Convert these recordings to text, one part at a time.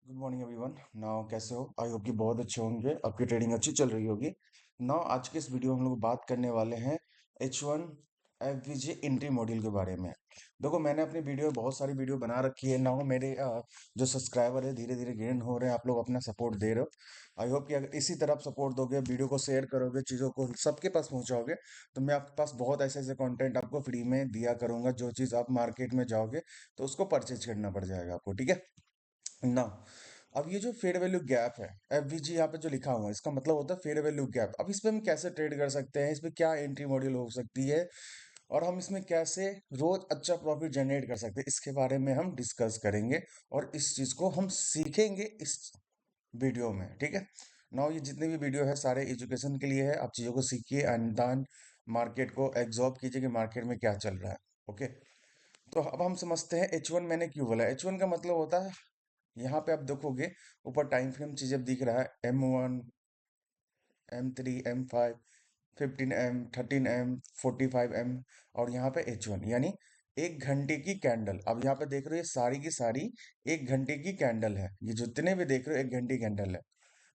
Good morning everyone. Now कैसे हो? I hope कि बहुत अच्छे होंगे, आपकी ट्रेडिंग अच्छी चल रही होगी। नाउ आज के इस वीडियो में हम लोग बात करने वाले हैं H1 FVG एंट्री मॉड्यूल के बारे में। देखो, मैंने अपनी वीडियो बहुत सारी वीडियो बना रखी है। नाउ मेरे जो सब्सक्राइबर है धीरे धीरे गेन हो रहे हैं। आप लोग अपना सपोर्ट दे रहे हो। आई होप कि अगर इसी तरह आप सपोर्ट दोगे, वीडियो को शेयर करोगे, चीज़ों को सबके पास पहुंचाओगे, तो मैं आपके पास बहुत ऐसे ऐसे कंटेंट आपको फ्री में दिया करूंगा। जो चीज़ आप मार्केट में जाओगे तो उसको परचेज करना पड़ जाएगा आपको, ठीक है ना। अब ये जो फेयर वैल्यू गैप है, एफवीजी यहाँ पे जो लिखा हुआ है, इसका मतलब होता है फेयर वैल्यू गैप। अब इस पे हम कैसे ट्रेड कर सकते हैं, इस पे क्या एंट्री मॉड्यूल हो सकती है, और हम इसमें कैसे रोज अच्छा प्रॉफिट जनरेट कर सकते हैं, इसके बारे में हम डिस्कस करेंगे। और इस चीज को हम सीखेंगे इस वीडियो में, ठीक है। नाउ ये जितने भी वीडियो है सारे एजुकेशन के लिए है। आप चीजों को सीखिए, अनुदान मार्केट को एग्जॉर्ब कीजिए कि मार्केट में क्या चल रहा है। ओके, तो अब हम समझते हैं H1 मैंने क्यों बोला। H1 का मतलब होता है, यहाँ पे आप देखोगे ऊपर टाइम फ्रेम चीजें दिख रहा है, M1, M3, M5, 15M, 13M, 45M, और यहाँ पे H1 यानी 1 घंटे की कैंडल। अब यहाँ पे देख रहे हो ये सारी की सारी 1 घंटे की कैंडल है। ये जितने भी देख रहे हो 1 घंटे की कैंडल है।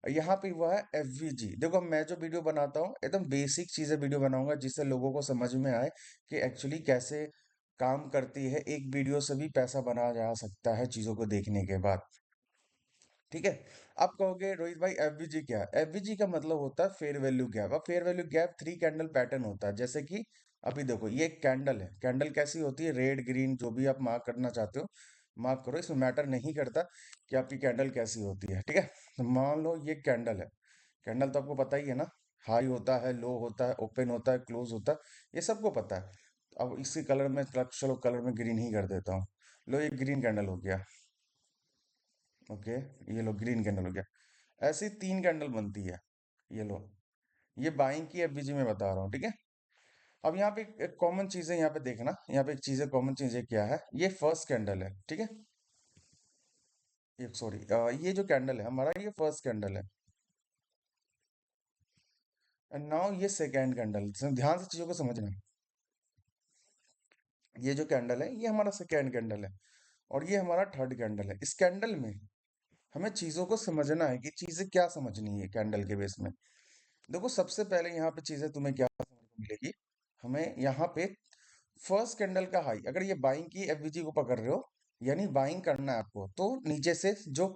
और यहाँ पे हुआ है एफवीजी। देखो, मैं जो वीडियो बनाता हूँ एकदम बेसिक चीजें वीडियो बनाऊंगा, जिससे लोगों को समझ में आए कि एक्चुअली कैसे काम करती है। एक वीडियो से भी पैसा बनाया जा सकता है चीजों को देखने के बाद, ठीक है। आप कहोगे रोहित भाई एफवीजी क्या है? एफवीजी का मतलब होता है फेयर वैल्यू गैप। अब fair value gap 3 candle pattern होता है। जैसे कि अभी देखो ये एक कैंडल है। कैंडल कैसी होती है? रेड ग्रीन जो भी आप मार्क करना चाहते हो मार्क करो, इसमें मैटर नहीं करता कि आपकी कैंडल कैसी होती है, ठीक है। तो मान लो ये कैंडल है। कैंडल तो आपको पता ही है ना, हाई होता है, लो होता है, ओपन होता है, क्लोज होता है, ये सबको पता है। अब इसी कलर में चलो कलर में ग्रीन ही कर देता हूँ। लो ये ग्रीन कैंडल हो गया। ओके, ये लो ग्रीन कैंडल हो गया। ऐसी 3 कैंडल बनती है। ये लो, ये बाइंग की एफवीजी में बता रहा हूँ, ठीक है। अब यहाँ पे एक कॉमन चीज है, यहाँ पे देखना, यहाँ पे एक चीज है, कॉमन चीज है क्या है, ये फर्स्ट कैंडल है, ठीक है। ये सॉरी, ये जो कैंडल है हमारा, ये फर्स्ट कैंडल है। एंड नाउ ये सेकेंड कैंडल। ध्यान से चीजों को समझना। ये जो कैंडल है ये हमारा सेकेंड कैंडल है, और ये हमारा थर्ड कैंडल है। इस कैंडल में हमें चीजों को समझना है कि चीजें क्या समझनी है कैंडल के बेस में। देखो, सबसे पहले यहाँ पे चीजें तुम्हें क्या समझ को मिलेगी। हमें यहाँ पे फर्स्ट कैंडल का हाई, अगर ये बाइंग की एफवीजी को पकड़ रहे हो, यानी बाइंग करना है आपको, तो नीचे से जो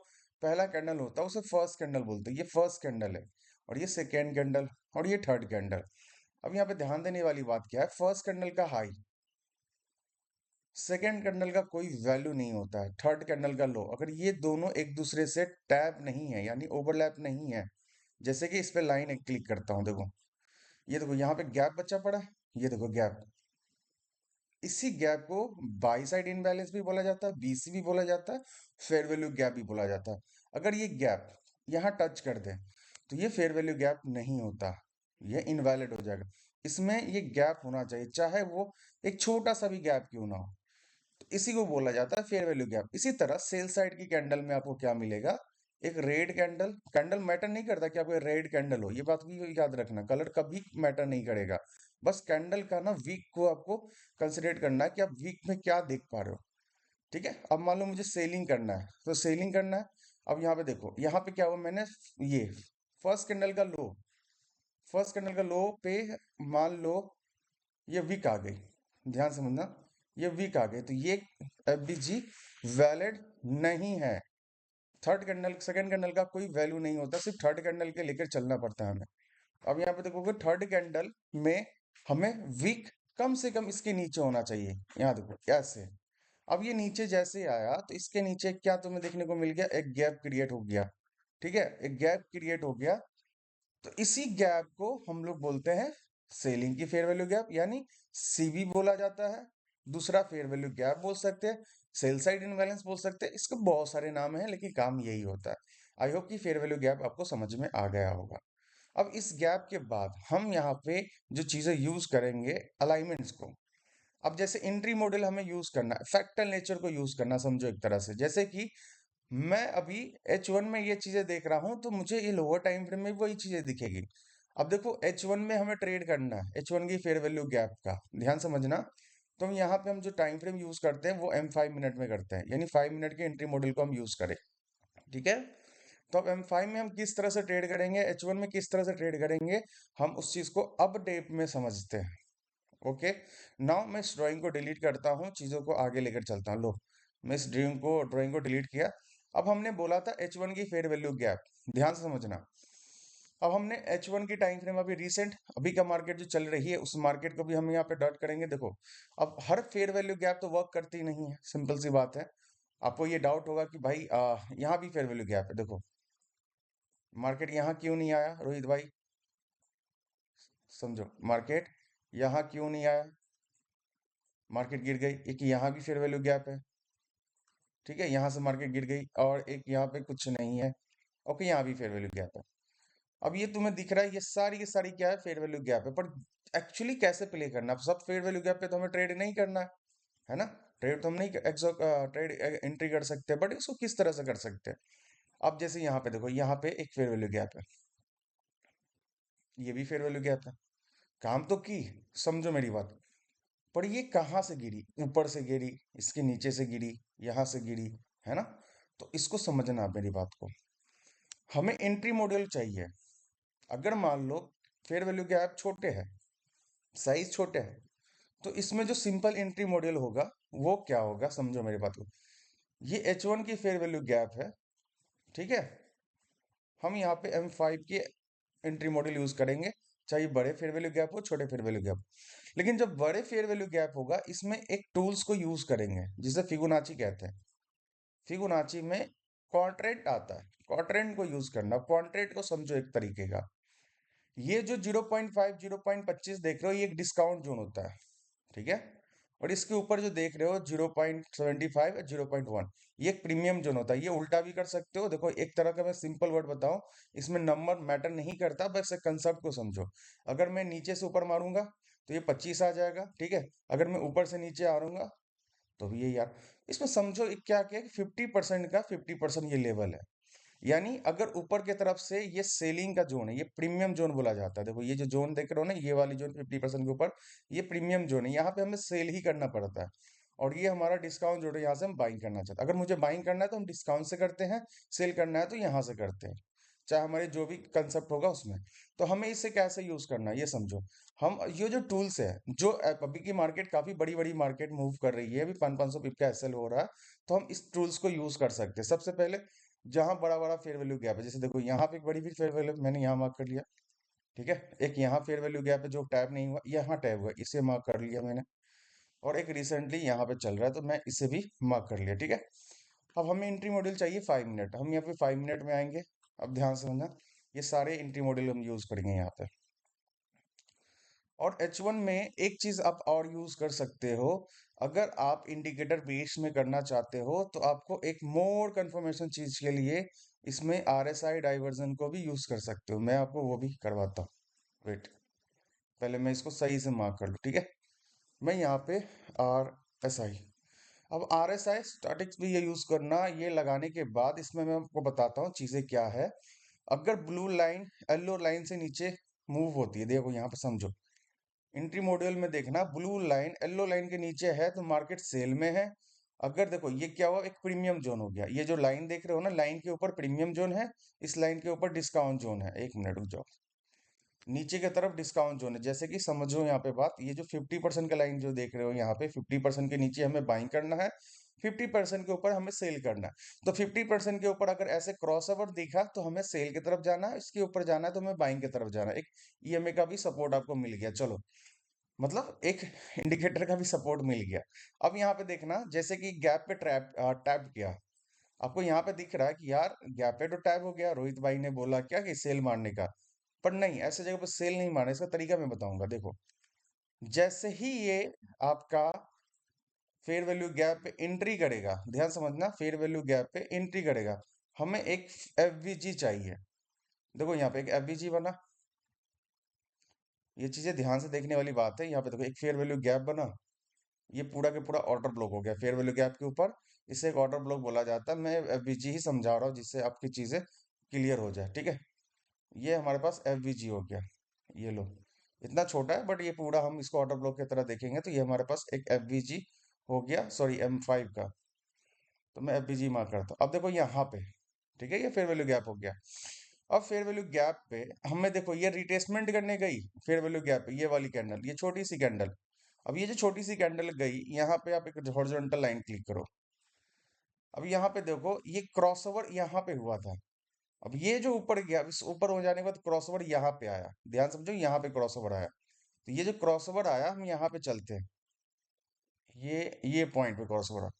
पहला कैंडल होता है उसे फर्स्ट कैंडल बोलते हैं। ये फर्स्ट कैंडल है, और ये सेकेंड कैंडल, और ये थर्ड कैंडल। अब यहाँ पे ध्यान देने वाली बात क्या है, फर्स्ट कैंडल का हाई, सेकेंड कैंडल का कोई वैल्यू नहीं होता है, थर्ड कैंडल का लो, अगर ये दोनों एक दूसरे से टैप नहीं है यानी ओवरलैप नहीं है। जैसे कि इस पे लाइन एक क्लिक करता हूँ, देखो ये देखो यहाँ पे गैप बचा पड़ा है, ये देखो गैप। इसी गैप को बाई साइड इनबैलेंस भी बोला जाता है, बीसी भी बोला जाता है, फेयर वैल्यू गैप भी बोला जाता है। अगर ये गैप यहाँ टच कर दे तो ये फेयर वैल्यू गैप नहीं होता, ये इनवैलिड हो जाएगा। इसमें ये गैप होना चाहिए, चाहे वो एक छोटा सा भी गैप क्यों ना हो। तो इसी को बोला जाता है फेयर वैल्यू गैप। इसी तरह सेल साइड की कैंडल में आपको क्या मिलेगा, एक रेड कैंडल। कैंडल मैटर नहीं करता कि आपको रेड कैंडल हो, ये बात भी याद रखना, कलर कभी मैटर नहीं करेगा। बस कैंडल का ना वीक को आपको कंसिडर करना है कि आप वीक में क्या देख पा रहे हो, ठीक है। अब मान लो मुझे सेलिंग करना है, तो सेलिंग करना है। अब यहाँ पे देखो, यहाँ पे क्या हुआ, मैंने ये फर्स्ट कैंडल का लो, फर्स्ट कैंडल का लो पे मान लो ये वीक आ गई। ध्यान समझना, ये वीक आ गई, तो ये एफडीजी वैलिड नहीं है। थर्ड कैंडल सेकंड कैंडल का कोई वैल्यू नहीं होता, सिर्फ थर्ड कैंडल के लेकर चलना पड़ता है हमें। अब यहाँ पे देखोगे थर्ड कैंडल में हमें वीक कम से कम इसके नीचे होना चाहिए। यहाँ देखो ऐसे, अब ये नीचे जैसे आया तो इसके नीचे क्या तुम्हें देखने को मिल गया, एक गैप क्रिएट हो गया, ठीक है, एक गैप क्रिएट हो गया। तो इसी गैप को हम लोग बोलते हैं सेलिंग की फेयर वैल्यू गैप, यानी सीवी बोला जाता है। दूसरा फेयर वैल्यू गैप बोल सकते हैं, सेल साइड इनबैलेंस बोल सकते हैं, इसके बहुत सारे नाम हैं लेकिन काम यही होता है। आई होप कि फेयर वैल्यू गैप आपको समझ में आ गया होगा। अब इस गैप के बाद हम यहाँ पे जो चीजें यूज करेंगे, अलाइनमेंट्स को। अब जैसे एंट्री मॉडल हमें यूज करना है, फ्रैक्टल नेचर को यूज करना, समझो एक तरह से। जैसे कि मैं अभी H1 में ये चीजें देख रहा हूं, तो मुझे ये लोअर टाइम फ्रेम में भी वही चीजें दिखेगी। अब देखो H1 में हमें ट्रेड करना है, H1 की फेयर वैल्यू गैप का ध्यान समझना। तो हम यहाँ पे हम जो टाइम फ्रेम यूज करते हैं वो M5 मिनट में करते हैं, यानी 5 मिनट के एंट्री मॉडल को हम यूज करें। ठीक है। तो अब M5 में हम किस तरह से ट्रेड करेंगे, H1 में किस तरह से ट्रेड करेंगे, हम उस चीज को अब डेप में समझते हैं। ओके, नाउ मैं इस ड्राइंग को डिलीट करता हूँ, चीजों को आगे लेकर चलता हूँ। लो, मैं इस ड्राइंग को डिलीट किया। अब हमने बोला था H1 की फेयर वैल्यू गैप, ध्यान से समझना। अब हमने H1 की टाइम फ्रेम अभी रिसेंट अभी का मार्केट जो चल रही है उस मार्केट को भी हम यहाँ पे डॉट करेंगे। देखो, अब हर फेयर वैल्यू गैप तो वर्क करती नहीं है, सिंपल सी बात है। आपको ये डाउट होगा कि भाई यहाँ भी फेयर वैल्यू गैप है। देखो, मार्केट यहाँ क्यों नहीं आया रोहित भाई, समझो, मार्केट यहाँ क्यों नहीं आया, मार्केट गिर गई। एक यहाँ भी फेयर वैल्यू गैप है, ठीक है, यहाँ से मार्केट गिर गई, और एक यहाँ पे कुछ नहीं है। ओके, यहाँ भी फेयर वैल्यू गैप है। अब ये तुम्हें दिख रहा है, ये सारी क्या है, फेयर वैल्यू गैप है। पर एक्चुअली कैसे प्ले करना, अब सब फेयर वैल्यू गैप पे तो हमें ट्रेड नहीं करना है ना। ट्रेड तो हम नहीं ट्रेड एंट्री कर सकते, बट इसको किस तरह से कर सकते हैं। अब जैसे यहाँ पे देखो, यहाँ पे एक फेयर वैल्यू गैप है, ये भी फेयर वैल्यू गैप है। काम तो की, समझो मेरी बात। पर ये कहाँ से गिरी, ऊपर से गिरी, इसके नीचे से गिरी, यहाँ से गिरी, है ना। तो इसको समझना आप मेरी बात को। हमें एंट्री मॉड्यूल चाहिए। अगर मान लो फेयर वैल्यू गैप छोटे हैं, साइज छोटे हैं, तो इसमें जो सिंपल एंट्री मॉड्यूल होगा वो क्या होगा, समझो मेरी बात को। ये H1 की फेयर वैल्यू गैप है, ठीक है। हम यहाँ पे M5 की एंट्री मॉड्यूल यूज करेंगे, चाहे बड़े फेयर वैल्यू गैप हो, छोटे फेयर वैल्यू गैप। लेकिन जब बड़े फेयर वैल्यू गैप होगा, इसमें एक टूल्स को यूज करेंगे जिसे फिबोनाची कहते हैं। फिबोनाची में क्वाड्रेंट आता है, क्वाड्रेंट को यूज करना। क्वाड्रेंट को समझो एक तरीके का, ये जो 0.5 0.25 देख रहे हो, ये एक डिस्काउंट जोन होता है, ठीक है। और इसके ऊपर जो देख रहे हो 0.75 या 0.1, ये एक प्रीमियम जोन होता है। ये उल्टा भी कर सकते हो। देखो, एक तरह का मैं सिंपल वर्ड बताऊं, इसमें नंबर मैटर नहीं करता, बस कंसेप्ट को समझो। अगर मैं नीचे से ऊपर मारूंगा तो ये 25 आ जाएगा, ठीक है। अगर मैं ऊपर से नीचे आऊंगा तो भी ये यार, इसमें समझो क्या क्या 50% का 50% ये लेवल है। यानी अगर ऊपर की तरफ से ये सेलिंग का जोन है, ये प्रीमियम जोन बोला जाता है। देखो, ये जो जोन देख रहे हो ना, ये वाली जोन 50% के ऊपर, ये प्रीमियम जोन है। यहाँ पे हमें सेल ही करना पड़ता है। और ये हमारा डिस्काउंट जोन है, यहाँ से हम बाइंग करना चाहते हैं। अगर मुझे बाइंग करना है तो हम डिस्काउंट से करते हैं, सेल करना है तो यहाँ से करते हैं, चाहे हमारे जो भी कंसेप्ट होगा उसमें। तो हमें इसे कैसे यूज करना है ये समझो। हम ये जो टूल्स है, जो अभी की मार्केट काफी बड़ी बड़ी मार्केट मूव कर रही है, अभी 500 पिप का एसएल हो रहा है, तो हम इस टूल्स को यूज कर सकते हैं। सबसे पहले, जहां बड़ा बड़ा फेयर वैल्यू गैप है, जैसे देखो यहाँ पे एक बड़ी भी फेयर वैल्यू मैंने यहाँ मार्क कर लिया, ठीक है। एक यहाँ फेयर वैल्यू गैप है जो टैप नहीं हुआ, यहाँ टैप हुआ, इसे मार्क कर लिया मैंने। और एक रिसेंटली यहाँ पे चल रहा है, तो मैं इसे भी मार्क कर लिया, ठीक है। अब हमें एंट्री मॉड्यूल चाहिए 5 मिनट, हम यहाँ पे 5 मिनट में आएंगे। अब ध्यान से समझना, ये सारे एंट्री मॉड्यूल हम यूज करेंगे यहाँ पे। और H1 में एक चीज आप और यूज कर सकते हो। अगर आप इंडिकेटर बेस में करना चाहते हो तो आपको एक मोर कंफर्मेशन चीज के लिए इसमें RSI डाइवर्जन को भी यूज कर सकते हो। मैं आपको वो भी करवाता हूँ, वेट, पहले मैं इसको सही से मार्क कर लूँ, ठीक है। मैं यहाँ पे RSI, अब RSI स्टैटिक्स भी ये यूज करना। ये लगाने के बाद इसमें मैं आपको बताता हूँ चीजें क्या है। अगर ब्लू लाइन येलो लाइन से नीचे मूव होती है, देखो यहाँ पे समझो, एंट्री मॉड्यूल में देखना, ब्लू लाइन येलो लाइन के नीचे है तो मार्केट सेल में है। अगर देखो ये क्या हुआ, एक प्रीमियम जोन हो गया। ये जो लाइन देख रहे हो ना, लाइन के ऊपर प्रीमियम जोन है, इस लाइन के ऊपर डिस्काउंट जोन है। एक मिनट रुक जाओ, नीचे की तरफ डिस्काउंट जोन है। जैसे कि समझो यहाँ पे बात, ये जो 50% का लाइन जो देख रहे हो यहाँ पे, 50% के नीचे हमें बाइंग करना है, 50% के ऊपर हमें सेल करना है। तो 50% के ऊपर अगर ऐसे क्रॉस ओवर दिखा तो हमें सेल की तरफ जाना है, इसके ऊपर जाना है तो हमें बाइंग की तरफ जाना है। एक EMA का भी सपोर्ट आपको मिल गया, चलो, मतलब एक इंडिकेटर का भी सपोर्ट मिल गया। अब यहाँ पे देखना, जैसे कि गैप पे टैप किया, आपको यहाँ पे दिख रहा है कि यार गैप पे तो टैप हो गया, रोहित भाई ने बोला क्या कि सेल मारने का। पर नहीं, ऐसे जगह पे सेल नहीं मारना, इसका तरीका मैं बताऊंगा। देखो, जैसे ही ये आपका फेयर वैल्यू गैप पे एंट्री करेगा, ध्यान समझना, फेयर वैल्यू गैप पे एंट्री करेगा, हमें एक FVG चाहिए। देखो यहाँ पे एक FVG बना, ये चीजें ध्यान से देखने वाली बात है। यहाँ पे देखो एक फेयर वैल्यू गैप बना, ये पूरा के पूरा ऑर्डर ब्लॉक हो गया फेयर वैल्यू गैप के ऊपर। इसे एक ऑर्डर ब्लॉक बोला जाता है। मैं FVG ही समझा रहा हूँ जिससे आपकी चीजें क्लियर हो जाए, ठीक है। ये हमारे पास FVG हो गया, ये लो, इतना छोटा है बट ये पूरा हम इसको ऑर्डर ब्लॉक की तरह देखेंगे तो ये हमारे पास एक FVG हो गया, सॉरी M5 का। तो मैं FVG मार्क करता हूँ। अब देखो यहाँ पे ठीक है, ये फेयर वैल्यू गैप हो गया। अब फेयर वैल्यू गैप पे हमें देखो ये रिट्रेसमेंट करने गई फेयर वैल्यू गैप पे, ये वाली कैंडल, ये छोटी सी कैंडल। अब ये जो छोटी सी कैंडल गई, यहाँ पे आप एक हॉरिजॉन्टल लाइन क्लिक करो। अब यहाँ पे देखो ये क्रॉसओवर यहाँ पे हुआ था। अब ये जो ऊपर गया, इस ऊपर हो जाने के बाद क्रॉसओवर यहाँ पे आया, ध्यान समझो, यहाँ पे क्रॉसओवर आया। तो ये जो क्रॉसओवर आया, हम यहाँ पे चलते हैं, ये पॉइंट पे क्रॉसओवर आया,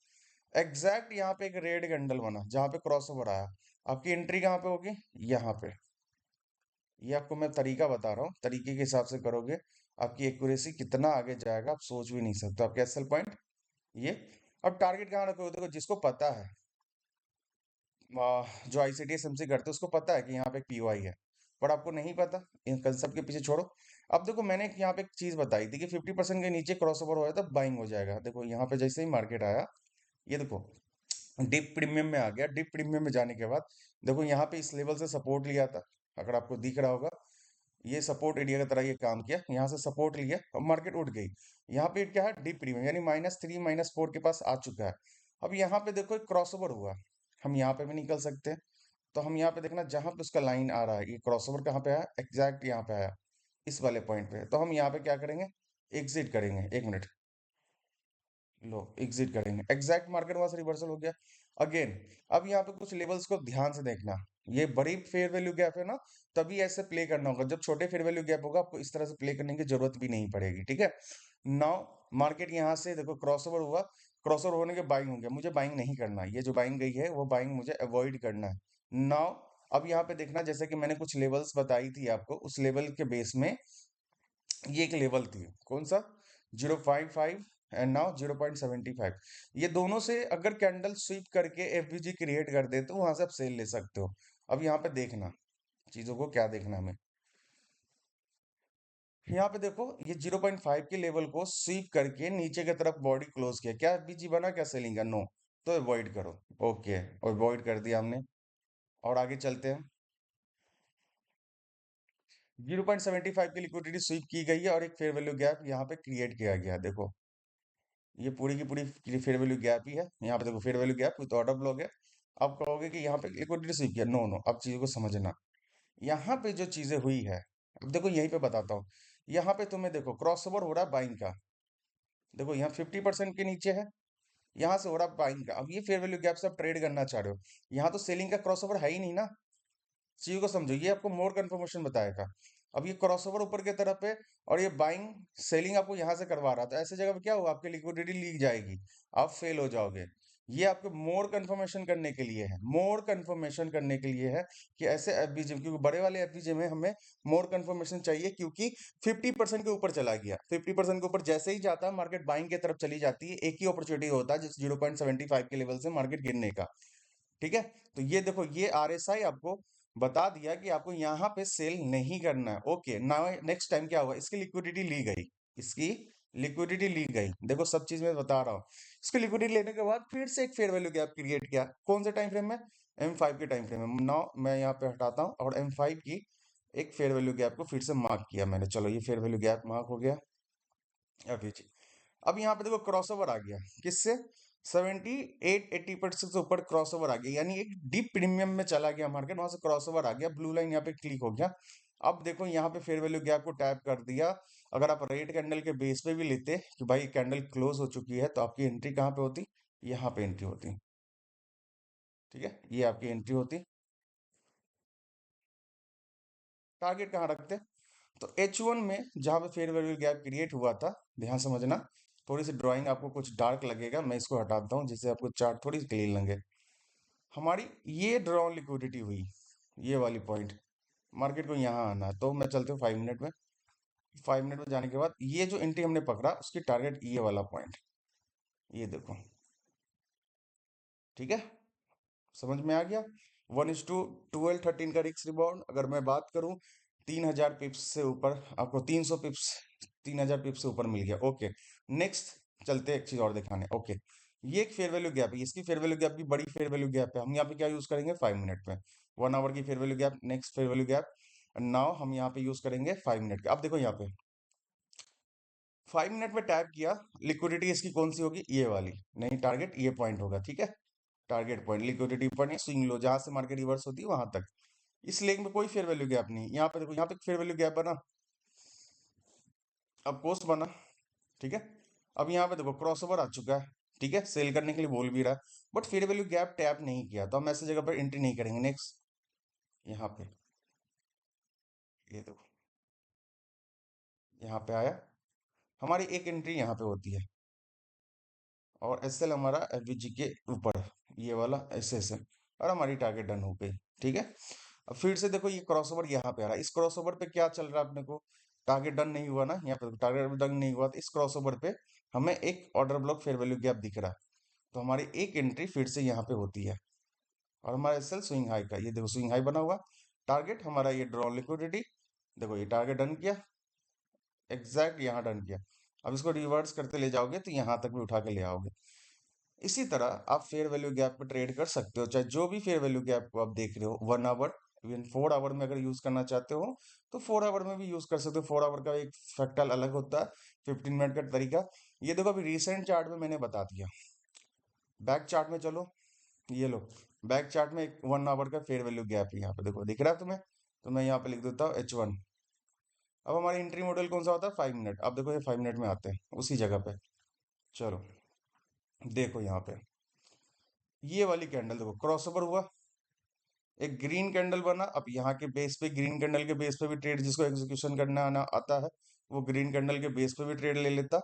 एग्जैक्ट यहाँ पे एक रेड कैंडल बना जहाँ पे क्रॉसओवर आया। आपकी एंट्री कहाँ पे होगी? यहाँ पे। ये आपको मैं तरीका बता रहा हूँ, तरीके के हिसाब से करोगे आपकी एक्यूरेसी कितना आगे जाएगा आप सोच भी नहीं सकते। आपके एसएल पॉइंट ये। अब टारगेट कहाँ रखोगे? देखो जिसको पता है, जो आईसीटी एसएमसी करते हैं उसको पता है कि यहाँ पे पीओआई है, पर आपको नहीं पता, इन कंसेप्ट के पीछे छोड़ो। अब देखो मैंने यहाँ पे एक चीज बताई थी कि 50% के नीचे क्रॉसओवर हो जाए तब बाइंग हो जाएगा। देखो यहाँ पे जैसे ही मार्केट आया, ये देखो डिप प्रीमियम में आ गया। डिप प्रीमियम में जाने के बाद देखो यहाँ पे इस लेवल से सपोर्ट लिया था, अगर आपको दिख रहा होगा, ये सपोर्ट एरिया की तरह ये काम किया, यहाँ से सपोर्ट लिया और मार्केट उठ गई। यहाँ पे क्या है? डीप प्रीमियम, यानी -3 -4 के पास आ चुका है। अब यहाँ पे देखो एक क्रॉसओवर हुआ, हम यहाँ पे भी निकल सकते हैं। तो हम यहाँ पे देखना, जहां पे उसका लाइन आ रहा है, ये क्रॉसओवर कहाँ पे आया? एग्जैक्ट यहाँ पे आया, इस वाले पॉइंट पे। तो हम यहाँ पे क्या करेंगे? एग्जिट करेंगे। एक मिनट, लो एग्जिट करेंगे, एग्जैक्ट मार्केट वहां से रिवर्सल हो गया अगेन। अब यहाँ पे कुछ लेवल्स को ध्यान से देखना, ये बड़ी फेयर वैल्यू गैप है ना, तभी ऐसे प्ले करना होगा। जब छोटे फेयर वैल्यू गैप होगा आपको इस तरह से प्ले करने की जरूरत भी नहीं पड़ेगी, ठीक है। नाउ मार्केट यहाँ से देखो क्रॉसओवर हुआ, क्रॉसओवर होने के बाइंग हो गया, मुझे बाइंग नहीं करना है, ये जो बाइंग गई है वो बाइंग मुझे अवॉइड करना है। नाउ अब यहाँ पे देखना, जैसे कि मैंने कुछ लेवल्स बताई थी आपको, उस लेवल के बेस में ये एक लेवल थी, कौन सा? 0.55 एंड नाउ 0.75। ये दोनों से अगर कैंडल स्वीप करके एफवीजी क्रिएट कर दे तो वहां से आप सेल ले सकते हो। अब यहाँ पे देखना चीजों को, क्या देखना हमें, यहाँ पे देखो ये 0.5 के लेवल को स्वीप करके नीचे की तरफ बॉडी क्लोज किया, क्या एफवीजी बना? क्या सेलिंग का? नो। तो अवॉइड करो। ओके, अवॉइड कर दिया हमने, और आगे चलते हैं। 0.75 की लिक्विडिटी स्वीप की गई है और एक फेयर वैल्यू गैप यहाँ पे क्रिएट किया गया, देखो ये पूरी की पूरी फेयर वैल्यू गैप ही है। यहाँ पे देखो fair value gap with order block है। अब कहोगे कि यहाँ पे लिक्विडिटी स्वीप किया, नो नो, अब चीजों को समझना। यहाँ पे जो चीजें हुई है, अब देखो यहीं पे बताता हूँ। यहाँ पे तुम्हें देखो क्रॉसओवर हो रहा है बाइंग का, देखो यहाँ 50% के नीचे है, यहाँ से हो रहा है बाइंग का। अब ये फेयर वैल्यू गैप से आप ट्रेड करना चाह रहे हो, यहाँ तो सेलिंग का क्रॉसओवर है ही नहीं ना। चीजों को समझो, ये आपको मोर कंफर्मेशन बताएगा। अब ये क्रॉसओवर ऊपर की तरफ है और ये बाइंग सेलिंग आपको यहाँ से करवा रहा था, ऐसे जगह पे क्या होगा? आपकी लिक्विडिटी लीक जाएगी, आप फेल हो जाओगे। ये आपको मोर कंफर्मेशन करने के लिए है, मोर कंफर्मेशन करने के लिए है कि ऐसे एफबीजे, क्योंकि बड़े वाले एफबीजे में हमें मोर कंफर्मेशन चाहिए, क्योंकि 50% के ऊपर चला गया। 50% के ऊपर जैसे ही जाता है मार्केट बाइंग की तरफ चली जाती है, एक ही अपॉर्चुनिटी होता है जिस 0.75 के लेवल से मार्केट गिरने का, ठीक है। तो ये देखो ये आरएसआई आपको बता दिया कि आपको यहाँ पे सेल नहीं करना है। ओके, नाउ नेक्स्ट टाइम क्या होगा? इसकी लिक्विडिटी ली गई, इसकी लिक्विडिटी ली गई, देखो सब चीज मैं बता रहा हूँ। इसकी लिक्विडिटी लेने के बाद फिर से एक फेयर वैल्यू गैप क्रिएट किया, कौन से टाइम फ्रेम में? M5 के टाइम फ्रेम में। नाउ मैं यहाँ पे हटाता हूँ और M5 की एक फेयर वैल्यू गैप को फिर से मार्क किया मैंने, चलो ये फेयर वैल्यू गैप मार्क हो गया। FVG। अब यहाँ पे देखो क्रॉसओवर आ गया, किससे? 78-80% से ऊपर क्रॉसओवर आ गया, यानी एक डीप प्रीमियम में चला गया मार्केट, वहां से क्रॉसओवर आ गया, ब्लू लाइन यहाँ पे क्लिक हो गया। अब देखो यहाँ पे फेयर वैल्यू गैप को टैप कर दिया। अगर आप रेड कैंडल के बेस पे भी लेते कि भाई कैंडल क्लोज हो चुकी है, तो आपकी एंट्री कहाँ पे होती? यहाँ पे एंट्री होती, ठीक है, ये आपकी एंट्री होती। टारगेट कहाँ रखते? तो H1 में जहाँ पे फेयर वैल्यू गैप क्रिएट हुआ था, ध्यान समझना, थोड़ी सी ड्राइंग आपको कुछ डार्क लगेगा, मैं इसको हटाता हूँ जिससे आपको चार्ट थोड़ी सी क्लीन लगे। हमारी ये ड्रॉ लिक्विडिटी हुई, ये वाली पॉइंट, मार्केट को यहाँ आना है, तो मैं चलते हूँ 5 मिनट में। 5 मिनट में जाने के बाद ये जो एंट्री हमने पकड़ा उसकी टारगेट ये वाला पॉइंट, ये देखो, ठीक है, समझ में आ गया। 1:12 13 का रिक्स रिबाउंड, अगर मैं बात करूं 3000 पिप्स से ऊपर, आपको 300 पिप्स, 3000 पिप्स से ऊपर मिल गया। ओके, नेक्स्ट चलते हैं एक चीज और दिखाने। ओके, ये एक फेयर वैल्यू गैप है, इसकी फेयर वैल्यू गैप भी बड़ी फेयर वैल्यू गैप है, हम यहाँ पे क्या यूज करेंगे? 5 मिनट में। 1 आवर की fair value gap, next fair value gap, now हम यहाँ पे यूज करेंगे 5 मिनट का। अब देखो यहाँ पे 5 मिनट में टैप किया, लिक्विडिटी इसकी कौन सी होगी? ये वाली, नहीं टारगेट ये पॉइंट होगा, ठीक है। Target point, liquidity point, swing low, जहां से मार्केट रिवर्स होती है वहां तक। इस लेग में कोई फेयर वैल्यू गैप नहीं। यहाँ पे देखो, यहाँ पे फेयर वैल्यू गैप बना, अब कोस्ट बना, ठीक है। अब यहाँ पे देखो क्रॉसओवर आ चुका है, ठीक है, सेल करने के लिए बोल भी रहा है, but fair value gap tap नहीं किया, तो हम ऐसी जगह पर एंट्री नहीं करेंगे। नेक्स्ट, यहाँ पे ये देखो, यहाँ पे आया, हमारी एक एंट्री यहाँ पे होती है, और एसएल हमारा एफवीजी के ऊपर है, ये वाला एसएसएल, और हमारी टारगेट डन हो गई, ठीक है। अब फिर से देखो ये क्रॉसओवर यहाँ पे आ रहा है, इस क्रॉसओवर पे क्या चल रहा है अपने को, टारगेट डन नहीं हुआ ना, यहाँ पे टारगेट डन नहीं हुआ, तो इस क्रॉसओवर पे हमें एक order block fair value gap दिख रहा है, तो हमारी एक एंट्री फिर से यहाँ पे होती है, और हमारा एसएल स्विंग हाई का, ये देखो स्विंग हाई बना हुआ, टारगेट हमारा ये ड्रॉ लिक्विडिटी, देखो ये टारगेट डन किया, एग्जैक्ट यहाँ डन किया। अब इसको रिवर्स करते ले जाओगे तो यहाँ तक भी उठा के ले आओगे। इसी तरह आप फेयर वैल्यू गैप पे ट्रेड कर सकते हो, चाहे जो भी फेयर वैल्यू गैप को आप देख रहे हो, 1 आवर, इवन 4 आवर में अगर यूज करना चाहते हो तो 4 आवर में भी यूज कर सकते हो। 4 आवर का एक फैक्टर अलग होता है, 15 मिनट का तरीका। ये देखो अभी रिसेंट चार्ट में मैंने बता दिया। बैक चार्ट में चलो, ये लो, बैक चार्ट में एक 1 आवर का फेयर वैल्यू गैप है, यहाँ पे देखो दिख रहा है तुम्हें, तो मैं यहाँ पे लिख देता हूँ H1। अब हमारी एंट्री मॉडल कौन सा होता है, 5 मिनट। अब देखो ये 5 मिनट में आते हैं उसी जगह पे, चलो देखो यहाँ पे ये वाली कैंडल देखो, क्रॉसओवर हुआ, एक ग्रीन कैंडल बना, अब यहाँ के बेस पे, ग्रीन कैंडल के बेस पे भी ट्रेड जिसको एग्जीक्यूशन करना आना आता है, वो ग्रीन कैंडल के बेस पे भी ट्रेड ले लेता,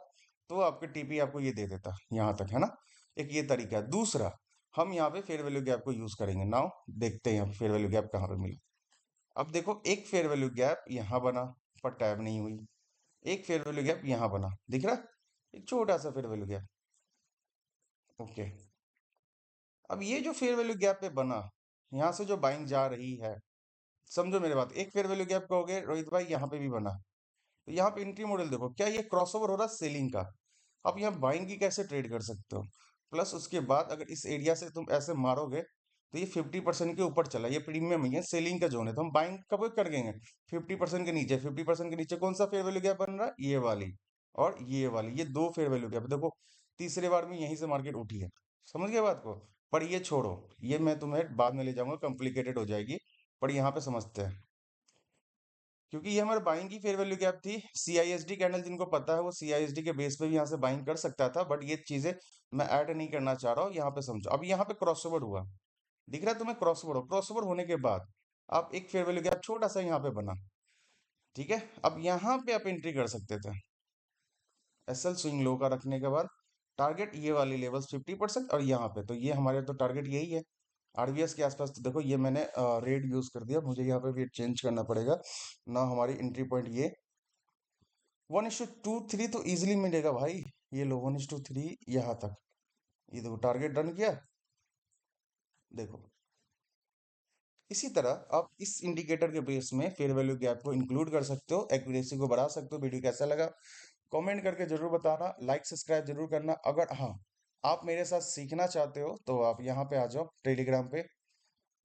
तो आपके टीपी आपको ये दे देता यहाँ तक, है ना। एक ये तरीका है। दूसरा, हम यहाँ पे फेयर वैल्यू गैप को यूज करेंगे। नाउ देखते हैं यहाँ पे फेयर वैल्यू गैप कहाँ पे मिला। अब देखो एक फेयर वैल्यू गैप यहाँ बना, पर टैब नहीं हुई, एक फेयर वैल्यू गैप यहाँ बना, दिख रहा है, एक छोटा सा फेयर वैल्यू गैप, ओके। अब ये जो फेयर वैल्यू गैप पे बना, यहाँ से जो बाइंग जा रही है, समझो मेरे बात, एक फेयर वैल्यू गैप कहोगे रोहित भाई, यहाँ पे भी बना, तो यहाँ पे एंट्री मॉडल देखो, क्या ये क्रॉसओवर हो रहा है सेलिंग का। आप यहाँ बाइंग की कैसे ट्रेड कर सकते हो, प्लस उसके बाद अगर इस एरिया से तुम ऐसे मारोगे तो ये 50% के ऊपर चला, ये प्रीमियम है, सेलिंग का जोन है, तो हम बाइंग कब कर देंगे, 50% के नीचे। 50% के नीचे कौन सा फेयर वैल्यू गैप बन रहा है, ये वाली और ये वाली, ये दो फेयर वैल्यू गैप देखो। तीसरे बार में यहीं से मार्केट उठी है, समझ गए बात को। पर ये छोड़ो, ये मैं तुम्हें बाद में ले जाऊंगा, कॉम्प्लिकेटेड हो जाएगी, पर यहाँ पे समझते हैं। क्योंकि ये हमारे बाइंग की फेयर वैल्यू गैप थी, सीआईएसडी कैंडल जिनको पता है वो सीआईएसडी के बेस पे भी यहाँ से बाइंग कर सकता था, बट ये चीजें मैं ऐड नहीं करना चाह रहा हूँ, यहाँ पे समझो। अब यहाँ पे क्रॉसओवर हुआ, दिख रहा है तुम्हें, क्रॉसओवर हो, क्रॉसओवर होने के बाद आप एक फेयर वैल्यू गैप छोटा सा यहाँ पे बना, ठीक है। अब यहाँ पे आप एंट्री कर सकते थे, एसएल स्विंग लो का रखने के बाद, टारगेट ये वाली लेवल्स 50% और यहाँ पे, तो ये हमारे तो टारगेट यही है आरबीएस के आसपास। तो देखो ये मैंने रेड यूज कर दिया, मुझे यहाँ पे भी चेंज करना पड़ेगा ना। हमारी एंट्री पॉइंट ये 1:2:3 तो इजीली मिलेगा भाई, ये लो 1:3 यहाँ तक, ये देखो टारगेट डन किया, देखो। इसी तरह आप इस इंडिकेटर के बेस में फेयर वैल्यू गैप को इंक्लूड कर सकते हो, एक्यूरेसी को बढ़ा सकते हो। वीडियो कैसा लगा कमेंट करके जरूर बताना, लाइक सब्सक्राइब जरूर करना। अगर हाँ, आप मेरे साथ सीखना चाहते हो तो आप यहाँ पे आ जाओ टेलीग्राम पे,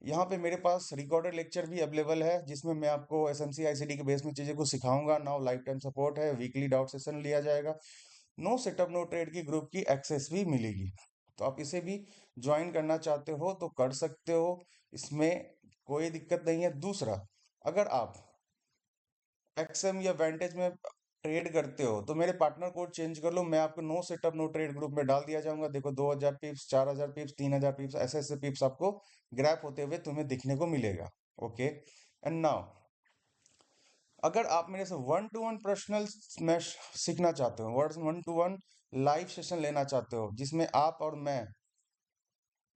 यहाँ पे मेरे पास रिकॉर्डेड लेक्चर भी अवेलेबल है, जिसमें मैं आपको एसएमसी आईसीडी के बेस में चीज़ें को सिखाऊंगा। नाउ लाइफ टाइम सपोर्ट है, वीकली डाउट सेशन लिया जाएगा, नो सेटअप नो ट्रेड की ग्रुप की एक्सेस भी मिलेगी, तो आप इसे भी ज्वाइन करना चाहते हो तो कर सकते हो, इसमें कोई दिक्कत नहीं है। दूसरा, अगर आप एक्सएम या वेंटेज में ट्रेड करते हो तो मेरे पार्टनर कोड चेंज कर लो, मैं आपको no setup no trade group में डाल दिया जाऊंगा। देखो 2000 पिप्स, 4000 पिप्स, 3000 पिप्स, ऐसे ऐसे पिप्स आपको ग्रैप होते हुए तुम्हें दिखने को मिलेगा, ओके। एंड नाउ, अगर आप मेरे से 1-to-1 पर्सनल मैच सीखना चाहते हो, 1-to-1 लाइव सेशन लेना चाहते हो, जिसमें आप और मैं,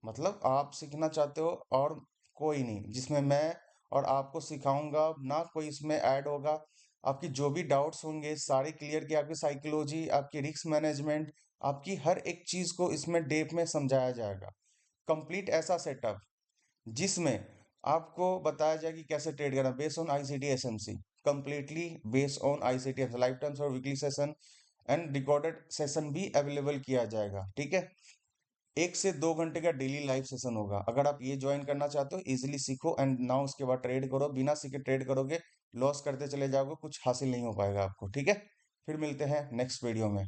मतलब आप सीखना चाहते हो और कोई नहीं, जिसमें मैं और आपको सिखाऊंगा ना, कोई इसमें ऐड होगा, आपकी जो भी डाउट्स होंगे सारी क्लियर की, आपकी साइकोलॉजी, आपकी रिस्क मैनेजमेंट, आपकी हर एक चीज को इसमें डेप में समझाया जाएगा। कंप्लीट ऐसा सेटअप जिसमें आपको बताया जाए कि कैसे ट्रेड करना, based on ICT SMC, completely based on ICT, life times और weekly session and recorded session भी अवेलेबल किया जाएगा, ठीक है। 1 से 2 घंटे का डेली लाइव सेशन होगा। अगर आप ये ज्वाइन करना चाहते हो, इजीली सीखो एंड नाउ उसके बाद ट्रेड करो। बिना सीखे ट्रेड करोगे, लॉस करते चले जाओगे, कुछ हासिल नहीं हो पाएगा आपको, ठीक है। फिर मिलते हैं नेक्स्ट वीडियो में।